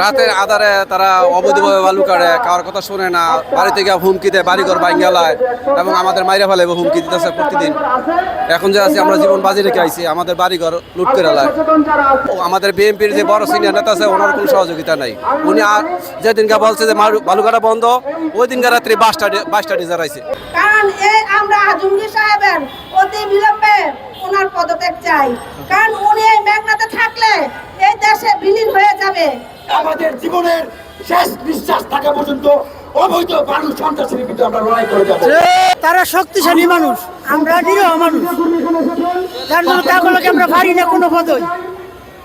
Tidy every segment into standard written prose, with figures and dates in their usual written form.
রাতের আধারে তারা অবৈধভাবে বালু কাটে, কারোর কথা শুনে না, বাড়ি থেকে হুমকি দেয়, বাড়িঘর ভাঙ্গালায় এবং আমাদের মাইরা ফেলে হুমকি দিতেছে প্রতিদিন। এখন যে আছি আমরা জীবন বাজি রেখে আইছি, আমাদের বাড়িঘর লুট করে লায়। আমাদের বিএনপির যে বড় সিনিয়র নেতা আছে ওনার কোনো সহযোগিতা নাই। উনি যেদিনকে বলছে যে বালু কাটা বন্ধ, ওই দিনকে রাত্রি 22টা ডিজার আইছে। কারণ এই আমরা আজমগীর সাহেবের অতি বিলম্বে ওনার পদত্যাগ চাই, কারণ উনি এই মেঘনাতে থাকলে এই দেশে বিলীন হয়ে যাবে। আমাদের জীবনের শেষ নিঃশ্বাস থাকা পর্যন্ত অবৈধ বালু সন্ত্রাসের বিরুদ্ধে আমরা লড়াই করে যাব। তারা শক্তিশালী মানুষ, আমরা নিরীহ মানুষ, তার জন্য তাগুলোকে আমরা পারি না কোনো পদই।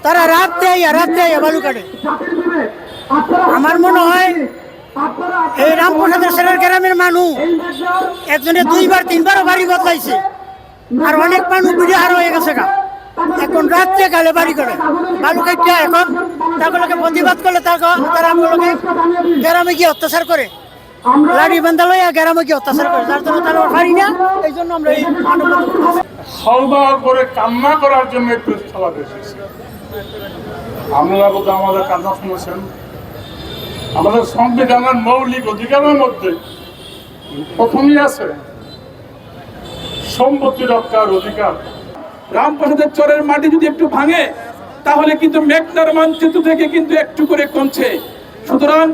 তারা রাত্রে বালু কাটে। আমার মনে হয় এই রামপ্রসাদের সেরার গ্রামের মানুষ একজনে 2বার 3বারও বাড়ি বদলাইছে, আর অনেক মানুষ বিহার হয়ে গেছে। এখন রাত্রে কালে বাড়ি করে বালু কাটতে, এখন তাগুলোকে প্রতিবাদ করলে তারা আমগুলোকে গ্রামে গিয়ে অত্যাচার করে, লাড়ি বান্ধা লইয়া গ্রামে গিয়ে অত্যাচার করে, যার জন্য তারা পারি না। এই জন্য আমরা এই হাওয়া করে কান্না করার জন্য একটু খেলাতে এসেছি। আপনারা বোধ আমাদের কান্না শুনেছেন। আমাদের সংবিধানের মৌলিক অধিকারের মধ্যে প্রথমই আছে সম্পত্তি রক্ষার অধিকার। রামপ্রসাদের চরের মাটি যদি একটু ভাঙে তাহলে কিন্তু মেঘনার মানচিত্র থেকে কিন্তু একটু করে কমছে। সুতরাং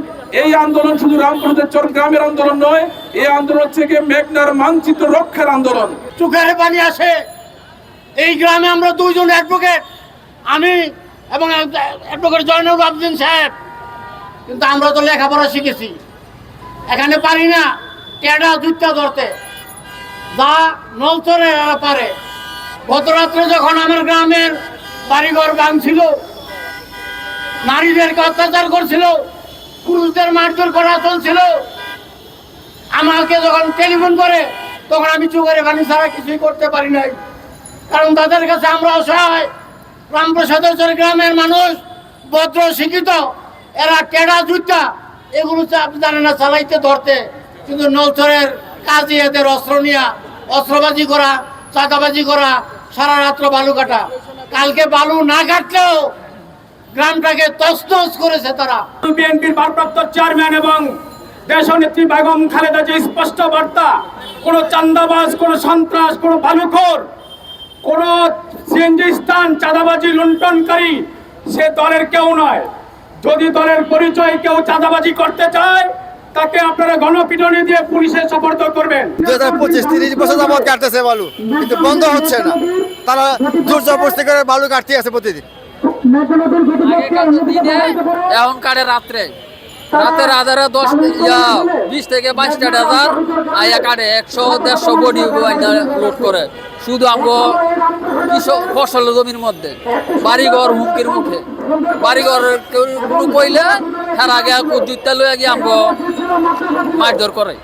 এই আন্দোলন শুধু রামপ্রসাদের চর গ্রামের আন্দোলন নয়, এই আন্দোলন থেকে মেঘনার মানচিত্র রক্ষার আন্দোলন। চোখের পানি আসে। এই গ্রামে আমরা 2 জন অ্যাডভোকেট, আমি এবং অ্যাডভোকেট জয়নুল আবদিন সাহেব, কিন্তু আমরা তো লেখাপড়া শিখেছি, এখানে পারি না টেডা জুতা ধরতে, যা নলচরে পারে। গত রাত্রে যখন আমার গ্রামের বাড়িঘর ভাঙছিল, নারীদেরকে অত্যাচার করছিল, পুরুষদের মারধর করা চলছিল, আমাকে যখন টেলিফোন করে তখন আমি চোখের পানি ছাড়া কিছুই করতে পারি নাই, কারণ তাদের কাছে আমরা অসহায়। রামপ্রসাদের গ্রামের মানুষ ভদ্র শিক্ষিত, এরা টেডা জুতা এগুলো আপনি জানেন না চালাইতে ধরতে, কিন্তু নলচরের কাজে এদের অস্ত্র নিয়ে অস্ত্রবাজি করা, চাঁদাবাজি করা, সারা রাত্র বালু কাটা। কালকে বালু না কাটলেও গ্রামটাকে তছনছ করেছে তারা। বিএনপির ভারপ্রাপ্ত চেয়ারম্যান এবং দেশনেত্রী বেগম খালেদা যে স্পষ্ট বার্তা, কোন চাঁদাবাজ, কোন সন্ত্রাস, কোন বালুখোর, কোন সিএনজি স্থান চাঁদাবাজি লুণ্ঠনকারী সে দলের কেউ নয়। যদি দলের পরিচয় কেউ চাঁদাবাজি করতে চায় তাকে আপনারা গণপিটুনি দিয়ে পুলিশে সোপর্দ করবেন। 2025-30 বছর যাবত কাটতেছে বালু, কিন্তু বন্ধ হচ্ছে না। তারা জোর জবরদস্তি করে বালু কাটতে আছে প্রতিদিন। এখন কাটে রাতের আধারে 20 থেকে 22টা ডেজার আয়া কাটে 100-150 বডি লোড করে, শুধু আমগো ফসল জমির মধ্যে। বাড়িঘর হুমকির মুখে, বাড়িঘর কেউ কইলে তার আগে 2টা লইয়া গিয়ে আমগো মারধর করে।